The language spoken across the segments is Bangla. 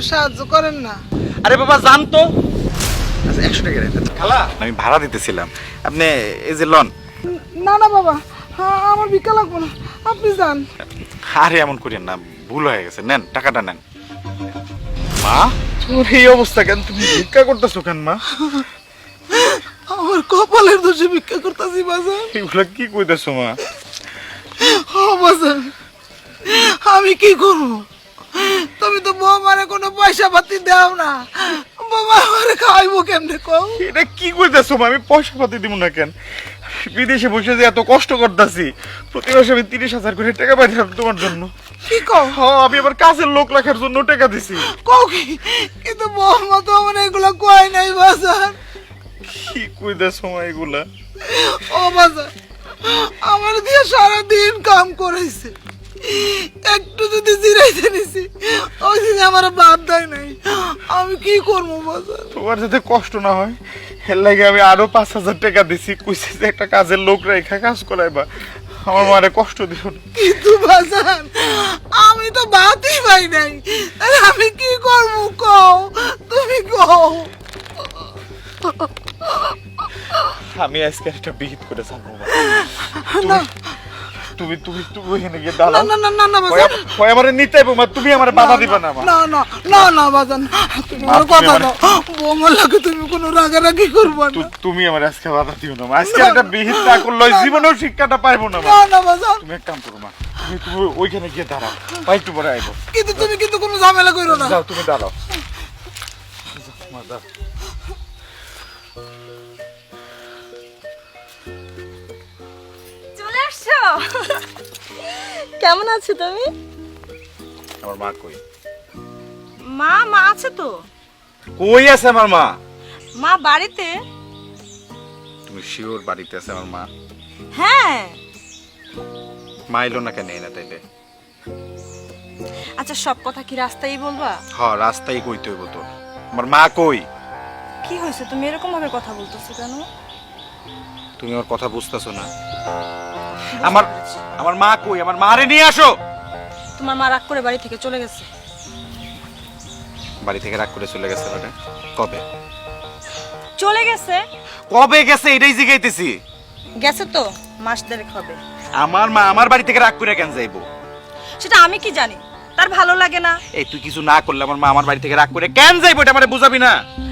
সাহায্য করেন না। আরে বাবা জান তো। আচ্ছা 100 টাকা দেন খালা, আমি ভাড়া দিতেছিলাম, আপনি এই যে লন। না না বাবা, আমার ভিক্ষা লাগবে না, আপনি যান। আরে এমন করেন না, ভুল হয়ে গেছে, নেন টাকাটা নেন। মা তোর এই অবস্থা কেন, তুমি ভিক্ষা করতেছো কেন মা? আমার কপালের দোষে ভিক্ষা করতেছি বাজান। এগুলা কি কইতেছো মা? বাজান আমি কি করবো, তুমি তো বৌমারে কোনো পয়সা পাতি দাও না, বৌমা আমারে খাওয়াইবো কেমনে কও? এটা কি কইতেছো মা? আমি পয়সা পাতি দিব না কেন? বিদেশে বসে যে এত কষ্ট করতেছি, প্রতি মাসে আমি 30,000 করে টাকা পাইতাম তোমার জন্য। কি কও? হ্যাঁ, আমি আবার কাজের লোক রাখার জন্য টাকা দিছি। কও কি? কিন্তু বৌমা তো আমার এগুলো কয় নাই বাজান। কি কইতেছো মা এগুলা? ও বাজান, আমার দিয়ে সারাদিন কাম করেছে, একটু যদি জিরাইতে নিছি ওই দিন আমার বাদ দেয় নাই, আমি কি করবো বাজান? তোমার যাতে কষ্ট না হয় এর লাগে আমি আরো 5,000 টাকা দিছি, কইছে যে একটা কাজের লোক রেখা কাজ করাইবা, আমার মারে কষ্ট দিও না। কিন্তু বাজান আমি তো ভাতই পাই নাই, তাহলে আমি কি করবো কও, তুমি কও। আমি আজকে একটা বিহিত করে ছাড়বো মা। না তুমি তুমি তুমি ওখানে গিয়ে না দাঁড়াও। না না না না বাজান, কই আমারে নিতে আইবো মা, তুমি আমারে বাধা দিবা না মা। না না না না বাজান, তুমি মা, আমার তুমি কথা আমার- দাও, বৌমার লাগে তুমি কোনো রাগারাগি করবা না। তুমি আমার আজকে বাধা দিও না মা, আজকে একটা বিহিত না করলে জীবনেও শিক্ষাটা পাইবো না মা। না না বাজান, তুমি এক কাম করো মা, তুমি তুমি ওইখানে গিয়ে দাঁড়াও, বা একটু পরে আইবো। কিন্তু তুমি কিন্তু কোনো ঝামেলা করো না। যাও তুমি দাঁড়াও। যাও, মা, দাও। চলে আসছো? কেমন আছো তুমি? আমার মা কই? মা আছে তো। কই আছে আমার মা? মা বাড়িতে। তুমি শিওর বাড়িতে আছে আমার মা? হ্যাঁ। মা এলো না কেন না তাইলে? আচ্ছা সব কথা কি রাস্তায় বলবা? হ্যাঁ রাস্তায় কইতে হইব তো। আমার মা কই? কি হয়েছে তুমি এরকম ভাবে কথা বলতেছো কেন? তুমি আমার কথা বুঝতেছো না? আমার আমার মা কই? আমার মারে নিয়ে আসো। তোমার মা রাগ করে বাড়ি থেকে চলে গেছে। বাড়ি থেকে রাগ করে চলে গেছে মানে? কবে? চলে গেছে? কবে গেছে এটাই জিগাইতেছি। গেছে তো মাস দেড়েক হবে। আমার মা আমার বাড়ি থেকে রাগ করে কেন যাইবো? সেটা আমি কি জানি, তার ভালো লাগে না। এই তুই কিছু না করলে আমার মা আমার বাড়ি থেকে রাগ করে কেন যাইবো এটা আমারে বুঝাবি না?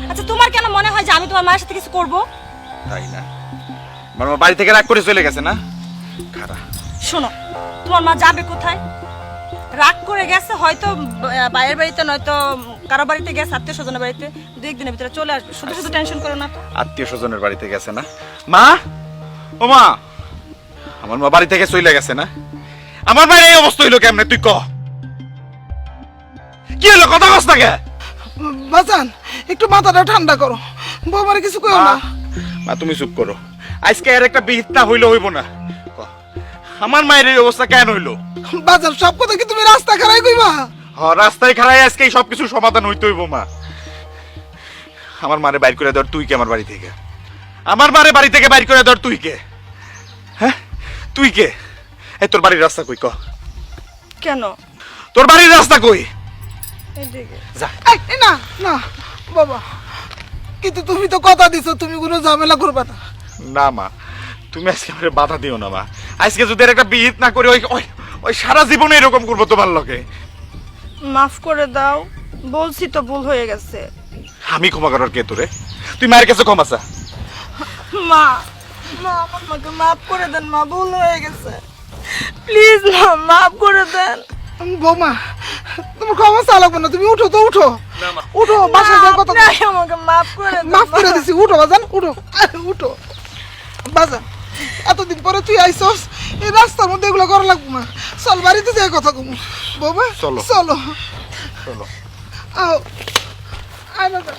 আচ্ছা তোমার কেন মনে হয় যে আমি তোমার মায়ের সাথে কিছু করব? তাই না? আমার মা বাড়ি থেকে রাগ করে চলে গেছে না? খারাপ। শোনো, তোমার মা যাবে কোথায়? রাগ করে গেছে হয়তো বাইরের বাড়িতে, নয়তো কারো বাড়িতে গেছে, আত্মীয় স্বজনের বাড়িতে। 2-1 দিনের ভিতরে চলে আসবে, শুধু শুধু টেনশন করো না তো। আত্মীয় স্বজনের বাড়িতে গেছে না? মা, ও মা, আমার মা বাড়ি থেকে চলে গেছে না? আমার মায়ের এই অবস্থা হইলো কেমনে তুই ক? কি হলো, কথা কস না কে? বাজান একটু মাথাটা ঠান্ডা করো, বৌমারে কিছু কইও না। মা তুমি চুপ করো, আজকে এর একটা বিহিত না হইলো হইব না। ক, আমার মায়ের এই অবস্থা কেন হইলো? বাজান সব কথা কি তুমি রাস্তা খারাই কইবা? রাস্তায় খাড়াই আজকে এই সবকিছু সমাধান হইতে হইব মা। আমার মারে বাইর করে দেওয়ার তুই কে আমার বাড়ি থেকে? আমার মারে বাড়ি থেকে বাইর করে দেওয়ার তুই কে? হ্যাঁ তুই কে? এই তোর বাড়ির রাস্তা কই ক? কেন? তোর বাড়ির রাস্তা কই? এদিকে। যা। এই না না বাবা, কিন্তু তুমি তো কথা দিছো তুমি কোনো ঝামেলা করবে না। না মা, তুমি আজকে আমারে বাধা দিও না মা। আজকে যদি এর একটা বিহিত না করে ওই ওই ওই সারা জীবনে এরকম করবো তোমার লগে। মাফ করে দাও, বলছি তো ভুল হয়ে গেছে। আমি ক্ষমা করার কে তোরে? তুই মায়ের কাছে ক্ষমা চা। মা, মা আমার মাকে মাফ করে দেন, মা ভুল হয়ে গেছে, প্লিজ মা মাফ করে দেন। বৌমা তোমার ক্ষমা চা লাগবে না, তুমি উঠো তো, উঠো উঠো, বাসায় যাই কথা আপনি আমাকে মাফ করে দেন। মাফ করে দিছি, উঠো বাজান, উঠো উঠো বাজান। এতদিন পরে তুই আইসস, এই রাস্তার মধ্যে এগুলো করা লাগবে না, চল বাড়িতে যাই কথা কমু। বৌমা চলো। চলো চলো। আও আয় বাজান।